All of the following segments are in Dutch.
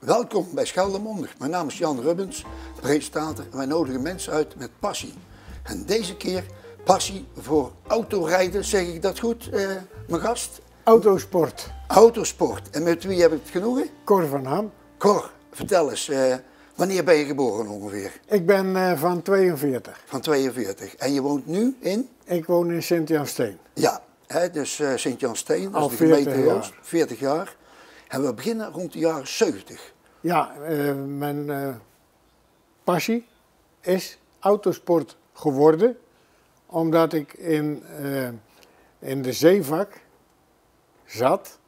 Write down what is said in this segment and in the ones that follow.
Welkom bij Scheldemondig. Mijn naam is Jan Rubbens, presentator en wij nodigen mensen uit met passie. En deze keer passie voor autorijden, zeg ik dat goed, mijn gast? Autosport. Autosport. En met wie heb ik het genoegen? Cor van Ham. Cor, vertel eens, wanneer ben je geboren ongeveer? Ik ben van 42. Van 42. En je woont nu in? Ik woon in Sint-Jansteen. Ja, dus Sint-Jansteen, dat Al is de gemeente 40 Hulst, 40 jaar. En we beginnen rond de jaren 70. Ja, mijn passie is autosport geworden, omdat ik in de Zeevak zat.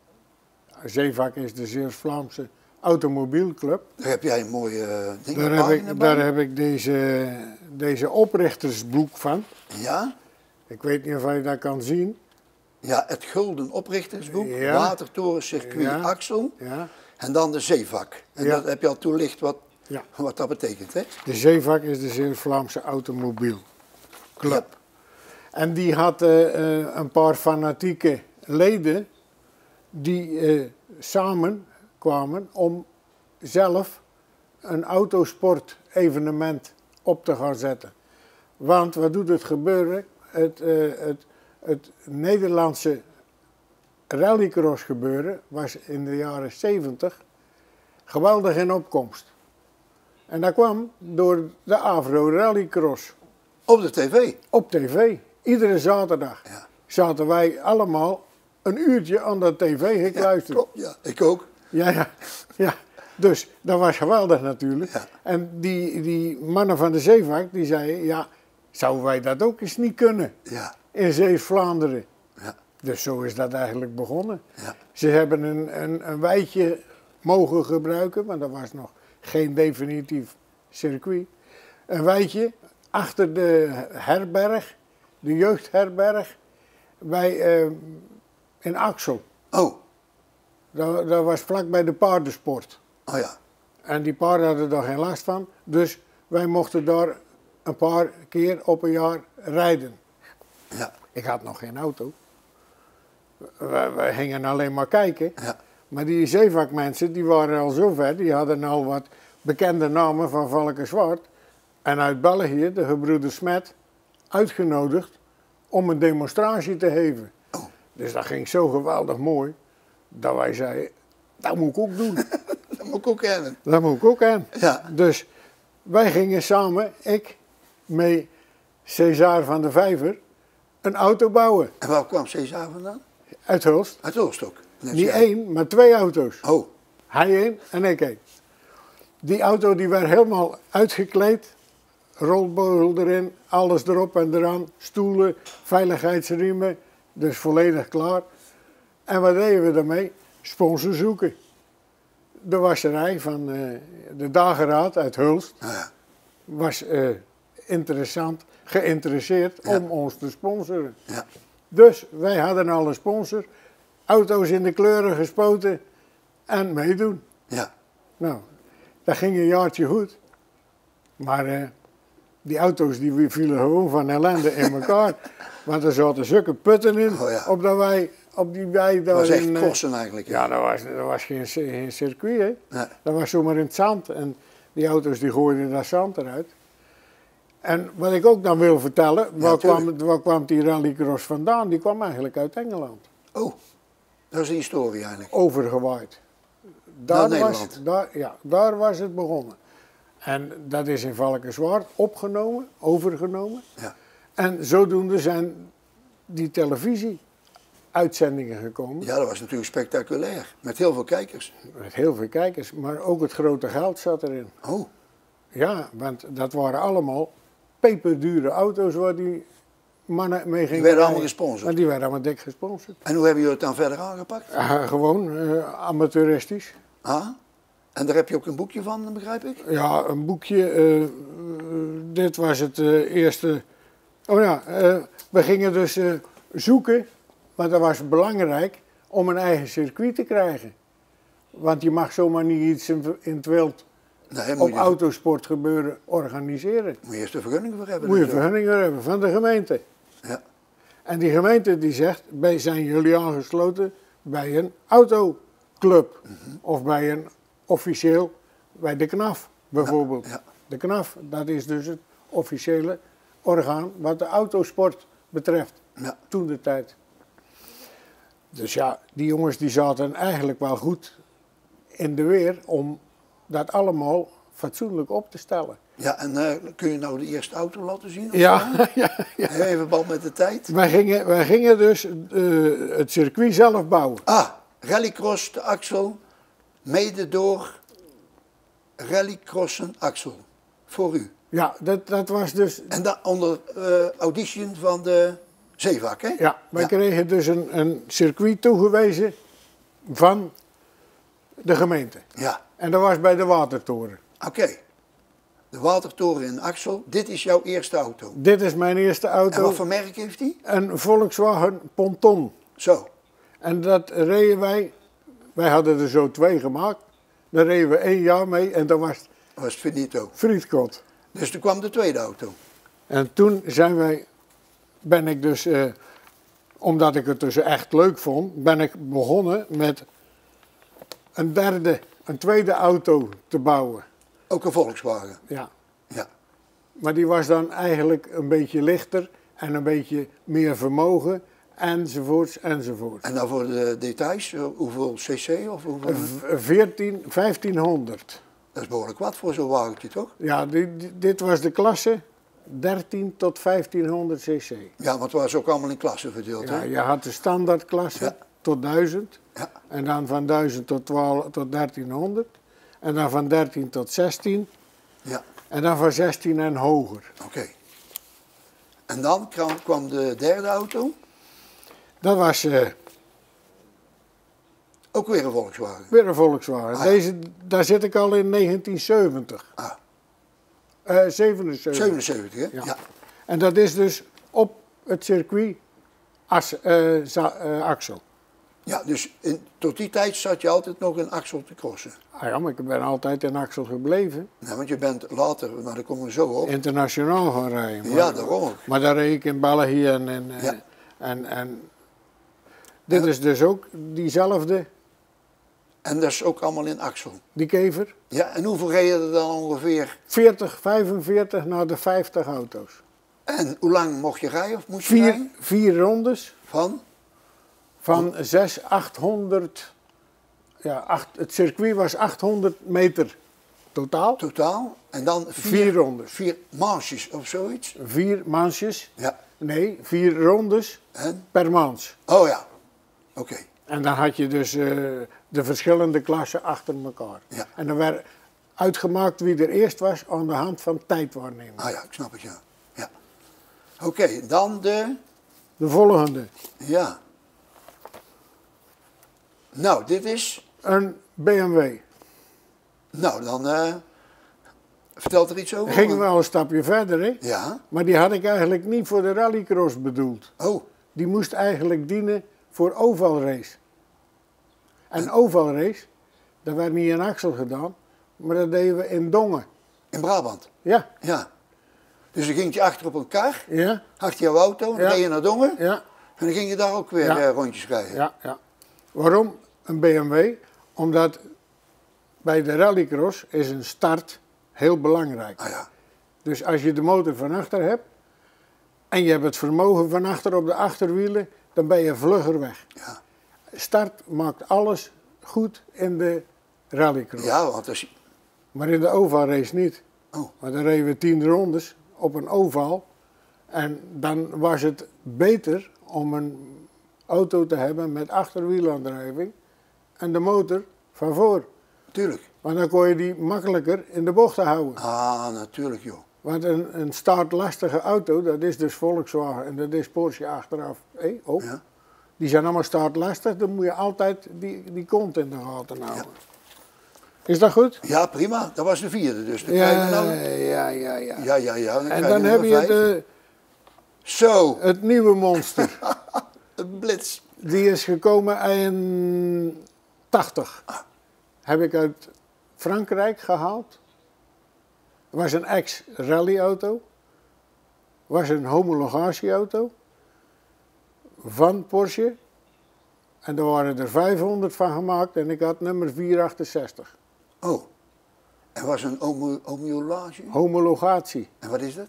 Zeevak is de Zeeuws-Vlaamse automobielclub. Daar heb jij een mooie ding Daar heb ik deze oprichtersboek van. Ja? Ik weet niet of je dat kan zien. Ja, het Gulden Oprichtersboek, Ja. Watertoren, circuit, Ja. Axel. Ja. En dan de Zeevak. En Ja. dat heb je al toelicht Ja. wat dat betekent, hè? De Zeevak is de Zeeuws-Vlaamse automobielclub. Ja. En die had een paar fanatieke leden die samen kwamen om zelf een autosport-evenement op te gaan zetten. Want wat doet het gebeuren? Het Nederlandse rallycross gebeuren was in de jaren 70 geweldig in opkomst. En dat kwam door de Avro Rallycross. Op de tv. Op tv. Iedere zaterdag Ja. zaten wij allemaal een uurtje aan de tv gekluisterd. Klopt, ja, ik ook. Ja. Dus dat was geweldig natuurlijk. Ja. En die mannen van de Zeevak die zeiden, ja, zouden wij dat ook eens niet kunnen Ja, in Zeeuws-Vlaanderen? ja, Dus zo is dat eigenlijk begonnen. ja. Ze hebben een wijtje mogen gebruiken, want dat was nog geen definitief circuit. Een wijtje achter de herberg, de jeugdherberg, in Axel. Oh, Dat was vlakbij de paardensport. oh ja. En die paarden hadden daar geen last van, dus wij mochten daar een paar keer op een jaar rijden. Ja, Ik had nog geen auto. Wij gingen alleen maar kijken. ja. Maar die zeevakmensen die waren al zo ver, die hadden al wat bekende namen van Valkenswaard. En uit België, de gebroeders Smet, uitgenodigd om een demonstratie te geven. Oh. Dus dat ging zo geweldig mooi, dat wij zeiden, dat moet ik ook doen. Dat moet ik ook kennen. Dat moet ik ook aan. Ja. Dus wij gingen samen, ik met César van de Vijver, een auto bouwen. En waar kwam César vandaan? Uit Hulst. Uit Hulst ook. Net Niet jij. één, maar twee auto's. Oh, Hij één en ik één. Die auto die werd helemaal uitgekleed. Rolbeugel erin, alles erop en eraan. Stoelen, veiligheidsriemen. Dus volledig klaar. En wat deden we daarmee? Sponsor zoeken. De wasserij van de dageraad uit Hulst ja. was geïnteresseerd Ja. om ons te sponsoren. Ja. Dus wij hadden al een sponsor. Auto's in de kleuren gespoten en meedoen. Ja. Nou, dat ging een jaartje goed. Maar die auto's die vielen gewoon van ellende in elkaar. Want er zaten zulke putten in, Oh ja. op die wei Dat daar was echt in, crossen eigenlijk. ja, dat was geen circuit, hè. Nee. Dat was zomaar in het zand. En die auto's die gooiden dat zand eruit. En wat ik ook dan wil vertellen, waar kwam die rallycross vandaan? Die kwam eigenlijk uit Engeland. Oh, dat is de historie eigenlijk. Overgewaaid. Naar Nederland. Daar was het begonnen. En dat is in Valkenswaard overgenomen. Ja. En zodoende zijn die televisieuitzendingen gekomen. Ja, dat was natuurlijk spectaculair. Met heel veel kijkers. Met heel veel kijkers, maar ook het grote geld zat erin. Oh, Ja, want dat waren allemaal peperdure auto's waar die mannen mee gingen die werden allemaal rijden. gesponsord. Maar die werden allemaal dik gesponsord. En hoe hebben jullie het dan verder aangepakt? Gewoon amateuristisch. Ah? En daar heb je ook een boekje van, begrijp ik? Ja, een boekje. Dit was het eerste. Oh ja, we gingen dus zoeken, want dat was belangrijk, om een eigen circuit te krijgen. Want je mag zomaar niet iets in het wild Nee, op autosport gebeuren organiseren. Moet je eerst de vergunning voor hebben. Moet je en zo. vergunning hebben van de gemeente. Ja. En die gemeente die zegt, zijn jullie aangesloten bij een autoclub of bij een officieel bij de KNAF bijvoorbeeld. Ja. De KNAF, dat is dus het officiële orgaan wat de autosport betreft, Ja. toen de tijd. Dus ja, die jongens die zaten eigenlijk wel goed in de weer om dat allemaal fatsoenlijk op te stellen. Ja, en kun je nou de eerste auto laten zien? Of Ja, zo? ja. Even bal met de tijd. Wij gingen dus het circuit zelf bouwen. Ah, rallycross de Axel, mede door rallycrossen Axel, voor u. Ja, dat was dus... En dan onder audition van de Zeevak, hè? Ja, wij Ja. kregen dus een circuit toegewezen van de gemeente. Ja, En dat was bij de Watertoren. oké. De Watertoren in Axel, dit is jouw eerste auto. Dit is mijn eerste En auto, wat voor merk heeft die? een Volkswagen Ponton. Zo, En dat reden wij hadden er zo 2 gemaakt. Daar reden we 1 jaar mee en dat was het dat was finito. frietkot. Dus toen kwam de tweede auto. En toen ben ik dus, omdat ik het dus echt leuk vond, ben ik begonnen met een tweede auto te bouwen. Ook een Volkswagen. Ja. Ja. Maar die was dan eigenlijk een beetje lichter en een beetje meer vermogen, enzovoorts, enzovoorts. En dan voor de details, hoeveel cc of hoeveel? 1500. Dat is behoorlijk wat voor zo'n wagentje, toch? Ja, dit was de klasse 13 tot 1500 cc. Ja, want het was ook allemaal in klassen verdeeld, Ja, hè? je had de standaardklasse Ja. tot 1000. Ja. En dan van 1000 tot 1300. En dan van 13 tot 16. Ja, En dan van 16 en hoger. oké. En dan kwam de derde auto, Dat was ook weer een Volkswagen. weer een Volkswagen. Ah, ja. Daar zit ik al in 1970. Ah, 77. 77, hè? Ja. Ja. En dat is dus op het circuit Axel. Ja, dus tot die tijd zat je altijd nog in Axel te crossen. Ah ja, maar ik ben altijd in Axel gebleven. Nou, want je bent later, maar daar komen we zo op. Internationaal gaan rijden. Maar, Ja, daarom ook. Maar daar reed ik in België Ja. en dit is dus ook diezelfde, En dat is ook allemaal in Axel. die kever. Ja, en hoeveel reden er dan ongeveer? 40, 45 naar de 50 auto's. En hoe lang mocht je rijden of moest je rijden? 4 rondes Van? van 800. Ja, het circuit was 800 meter totaal. Totaal. En dan 4 rondes. 4 manches of zoiets. 4 mansjes. Ja. Nee, 4 rondes En? per mans. Oh ja. Oké. En dan had je dus de verschillende klassen achter elkaar. Ja. En dan werd uitgemaakt wie er eerst was aan de hand van tijdwaarneming. Ah ja, ik snap het, ja. Ja. Oké, dan de... De volgende, Ja. Nou, dit is... een BMW. Nou, dan... vertelt er iets over? Gingen we al een stapje verder, hè? Ja. Maar die had ik eigenlijk niet voor de rallycross bedoeld. Oh, Die moest eigenlijk dienen voor ovalrace. En ovalrace, dat werd niet in Axel gedaan, maar dat deden we in Dongen. in Brabant. Ja, Ja. Dus dan ging je achter op een kar, ja, achter jouw auto, dan Ja. reed je naar Dongen. ja, En dan ging je daar ook weer Ja. rondjes rijden. ja, ja. Waarom een BMW? Omdat bij de rallycross is een start heel belangrijk. Ah ja. Dus als je de motor van achter hebt en je hebt het vermogen van achter op de achterwielen, dan ben je vlugger weg. Ja. Start maakt alles goed in de rallycross. Ja, want als... Maar in de ovalrace niet. Oh. Maar dan reden we 10 rondes op een oval. En dan was het beter om een auto te hebben met achterwielaandrijving en de motor van voor. Tuurlijk. Want dan kon je die makkelijker in de bochten houden. Ah, natuurlijk joh. Want een startlastige auto, dat is dus Volkswagen en dat is Porsche achteraf. Ook. Ja. Die zijn allemaal startlastig, dan moet je altijd die kont in de gaten houden. Is dat goed? Ja, prima. Dat was de vierde dus. Dan Ja, krijgen we nou... ja. Ja. Dan En krijg dan heb nummer je 5. Zo, het nieuwe monster. een blitz. Die is gekomen in 80. Heb ik uit Frankrijk gehaald. Was een ex-rallyauto. Was een homologatieauto. Van Porsche. En er waren er 500 van gemaakt en ik had nummer 468. Oh. En was een homologatie? Homologatie. En wat is dat?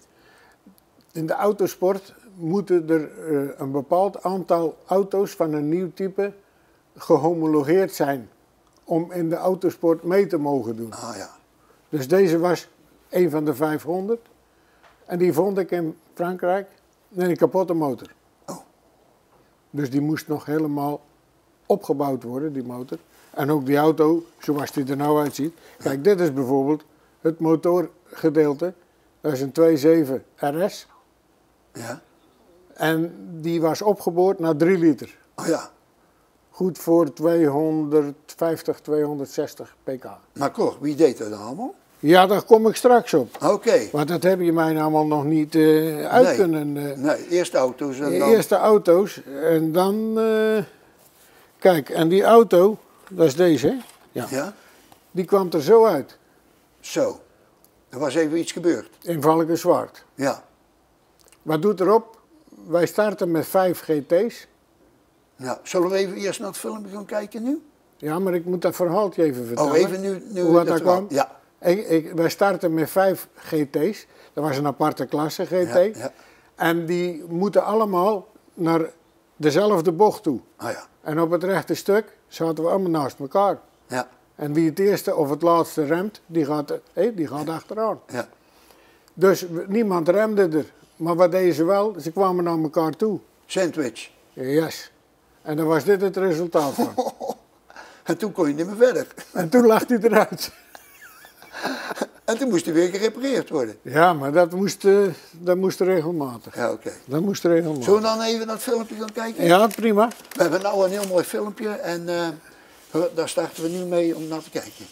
In de autosport moeten er een bepaald aantal auto's van een nieuw type gehomologeerd zijn om in de autosport mee te mogen doen. Ah ja. Dus deze was een van de 500 en die vond ik in Frankrijk met een kapotte motor. Oh. Dus die moest nog helemaal opgebouwd worden, die motor. En ook die auto, zoals die er nou uitziet. Kijk, dit is bijvoorbeeld het motorgedeelte. Dat is een 2.7 RS. Ja. En die was opgeboord naar 3 liter. Oh ja. Goed voor 250, 260 pk. Maar Cor, wie deed dat allemaal? Ja, daar kom ik straks op. Oké. Want dat heb je mij allemaal nog niet uit Nee. kunnen... Nee, eerst de auto's en de dan... eerste auto's en dan... kijk, en die auto, dat is deze, hè? Ja. Ja? Die kwam er zo uit, Zo. Er was even iets gebeurd. in Valkenswaard. Ja. Wat doet erop? Wij starten met 5 GT's. Ja. Zullen we even eerst naar het filmpje gaan kijken nu? Ja, maar ik moet dat verhaaltje even vertellen. Oh, even nu hoe dat verhaal. kwam. Ja. Wij starten met 5 GT's. Dat was een aparte klasse GT. Ja, ja. En die moeten allemaal naar dezelfde bocht toe. Ah ja. En op het rechte stuk zaten we allemaal naast elkaar. Ja. En wie het eerste of het laatste remt, die gaat achteraan. Ja. Dus niemand remde er. Maar wat deden ze wel? Ze kwamen naar elkaar toe. Sandwich. Yes. En dan was dit het resultaat van. En toen kon je niet meer verder. En toen lag hij eruit. En toen moest hij weer gerepareerd worden. Ja, maar dat moest regelmatig. Ja, oké. Dat moest regelmatig. Zullen we dan even naar het filmpje gaan kijken? Ja, prima. We hebben nou een heel mooi filmpje en daar starten we nu mee om naar te kijken.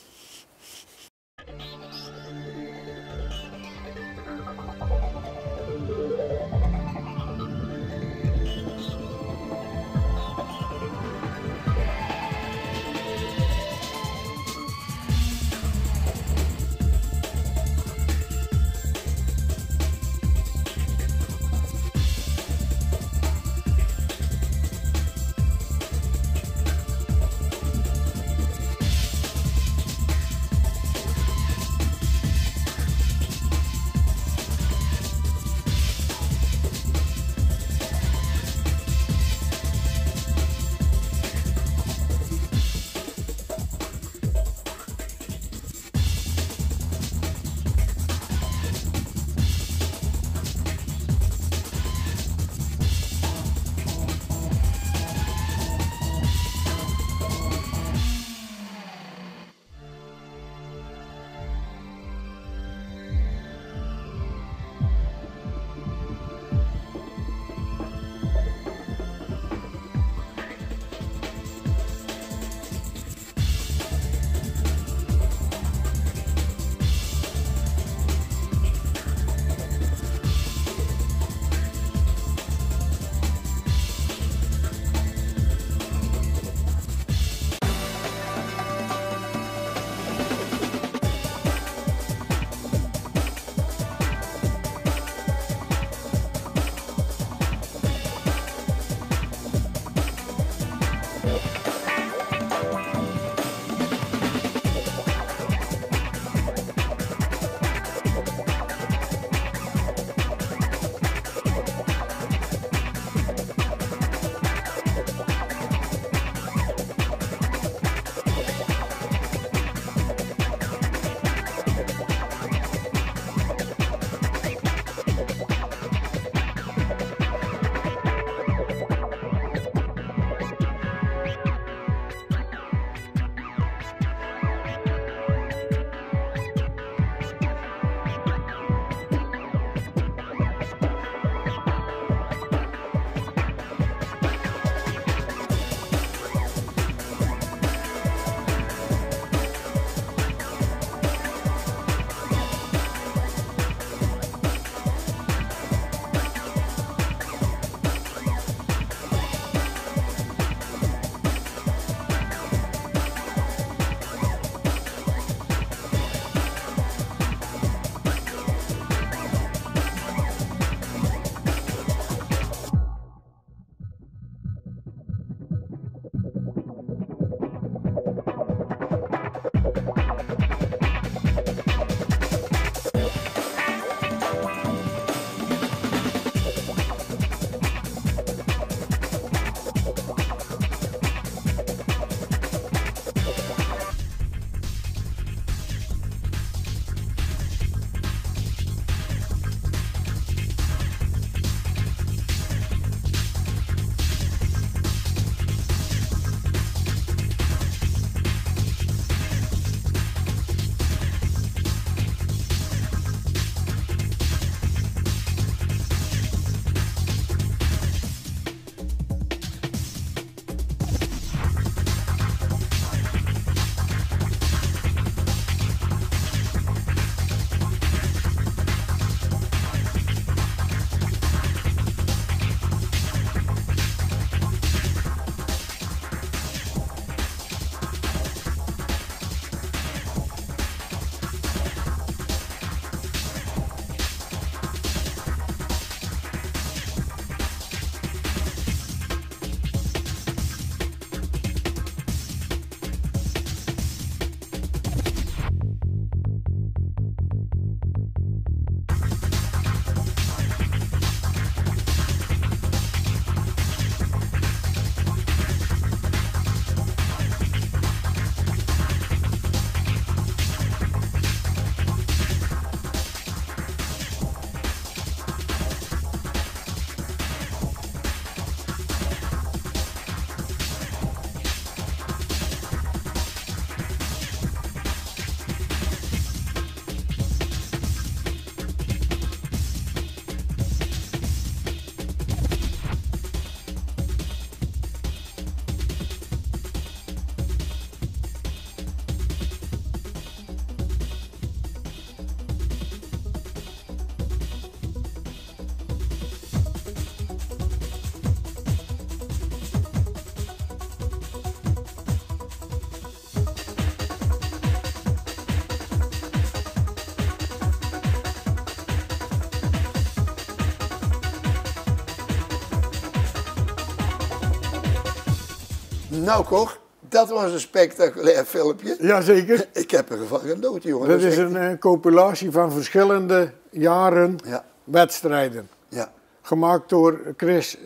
Nou Cor, dat was een spectaculair filmpje. Jazeker. Ik heb ervan genoten, jongen. Dat is echt een compilatie van verschillende jaren Ja, wedstrijden. ja. Gemaakt door Chris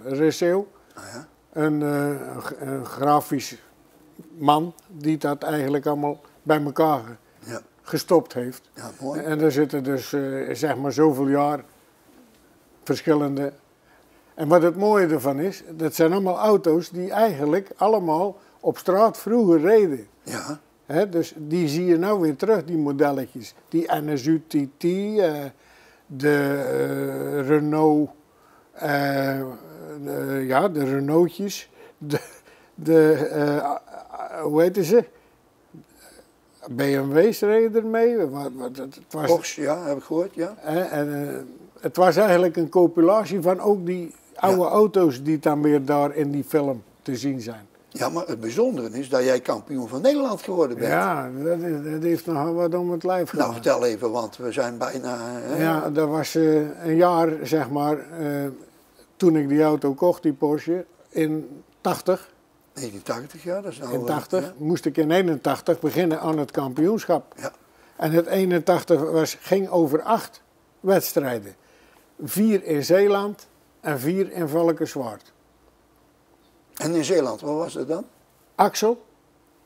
Resseeuw, Ah, ja. een grafisch man die dat eigenlijk allemaal bij elkaar Ja, gestopt heeft. ja, mooi. En er zitten dus zeg maar zoveel jaar verschillende. En wat het mooie ervan is, dat zijn allemaal auto's die eigenlijk allemaal op straat vroeger reden. Ja, Hè, dus die zie je nou weer terug, die modelletjes. Die NSU TT, de Renault, ja, de Renaultjes, hoe heette ze? BMW's reden ermee. Het was, Porsche, ja, heb ik gehoord, ja. het was eigenlijk een compilatie van ook die oude auto's die dan weer daar in die film te zien zijn. Ja, maar het bijzondere is dat jij kampioen van Nederland geworden bent. Ja, dat heeft nogal wat om het lijf Nou, gehad. vertel even, want we zijn bijna... Ja, dat was een jaar, zeg maar, toen ik die auto kocht, die Porsche, in 80. 1980, ja, dat is nou... In 80 moest ik in 81 beginnen aan het kampioenschap. Ja. En het 81 ging over 8 wedstrijden. 4 in Zeeland en 4 in Valkenswaard. En in Zeeland, wat was dat dan? Axel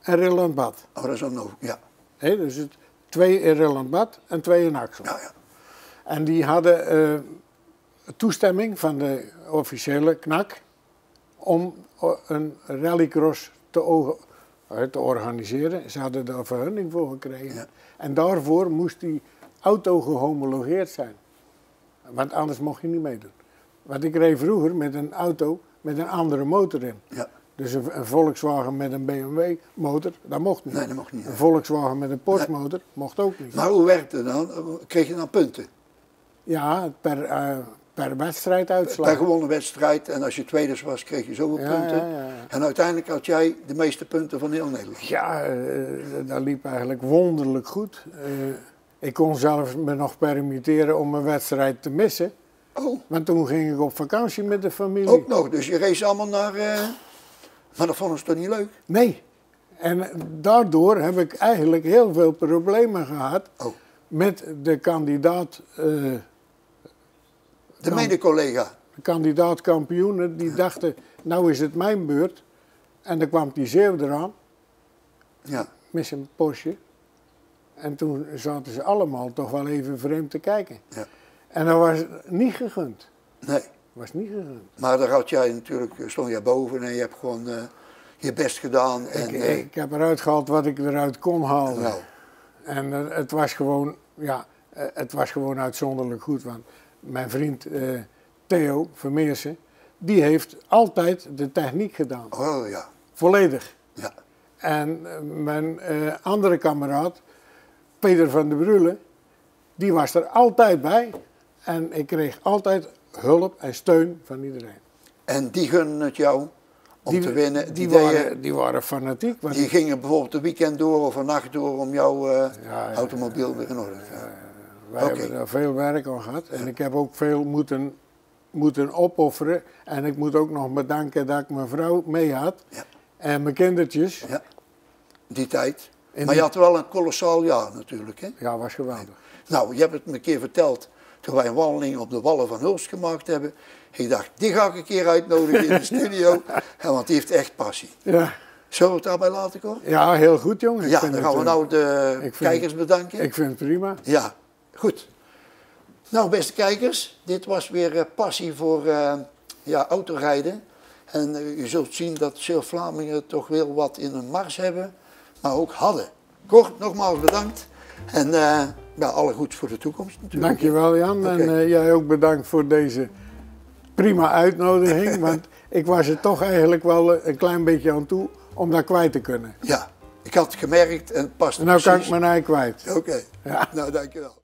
en Rillandbad. Oh, dat is ook nog, ja. Dus 2 in Rillandbad en 2 in Axel. Ja, ja. En die hadden toestemming van de officiële KNAK om een rallycross te organiseren. Ze hadden daar vergunning voor gekregen. Ja. En daarvoor moest die auto gehomologeerd zijn. Want anders mocht je niet meedoen. Want ik reed vroeger met een auto met een andere motor in. Ja. Dus een Volkswagen met een BMW motor, dat mocht niet. Nee, dat mocht niet. Een Volkswagen met een Porsche motor mocht ook niet. Maar hoe werkte het dan? Kreeg je dan punten? Ja, per wedstrijduitslag. Per gewonnen wedstrijd en als je tweede was, kreeg je zoveel Ja, punten. ja, ja. En uiteindelijk had jij de meeste punten van heel Nederland. Ja, dat liep eigenlijk wonderlijk goed. Ik kon zelfs me nog permitteren om een wedstrijd te missen. Oh, Want toen ging ik op vakantie met de familie. ook nog. Dus je race allemaal naar... Maar dat vonden ze toch niet leuk? Nee. En daardoor heb ik eigenlijk heel veel problemen gehad Oh, met de kandidaat, de mede-collega. kandidaat-kampioenen. Die dachten, nou is het mijn beurt. En dan kwam die Zeeuw eraan Ja, met zijn Porsche. En toen zaten ze allemaal toch wel even vreemd te kijken. ja. En dat was niet gegund. Nee. Was niet gegund. Maar daar had jij natuurlijk, stond jij boven en je hebt gewoon je best gedaan. En, Ik heb eruit gehaald wat ik eruit kon halen. nou, En het was gewoon, ja, het was gewoon uitzonderlijk goed. Want mijn vriend Theo Vermeersen, die heeft altijd de techniek gedaan. oh ja, Volledig. ja. En mijn andere kameraad, Peter van der Brule, die was er altijd bij. En ik kreeg altijd hulp en steun van iedereen. En die gunnen het jou om te winnen. Die waren fanatiek. Want die gingen bijvoorbeeld een weekend door of een nacht door om jouw automobiel weer in orde te krijgen. wij hebben daar veel werk aan gehad. En ik heb ook veel moeten opofferen. En ik moet ook nog bedanken dat ik mijn vrouw mee had. Ja. En mijn kindertjes. Ja, die tijd. Maar je had wel een kolossaal jaar natuurlijk, hè? Ja, was geweldig. Nou, je hebt het me een keer verteld toen wij een wandeling op de Wallen van Hulst gemaakt hebben. Ik dacht, die ga ik een keer uitnodigen in de studio, want die heeft echt passie. Ja, Zullen we het daarbij laten, Cor? ja, heel goed jongen. Ik Ja, vind dan het, gaan we nou de kijkers bedanken. Ik vind het prima. Ja, goed. Nou, beste kijkers, dit was weer passie voor autorijden. En u zult zien dat Zeeuw-Vlamingen toch wel wat in hun mars hebben, maar ook hadden. Cor, nogmaals bedankt. En alle goeds voor de toekomst natuurlijk. Dankjewel Jan. Oké. En jij ook bedankt voor deze prima uitnodiging. Want ik was er toch eigenlijk wel een klein beetje aan toe om dat kwijt te kunnen. Ja, ik had het gemerkt en het past En nou kan ik precies. mijn ei kwijt. Oké, Ja. nou dankjewel.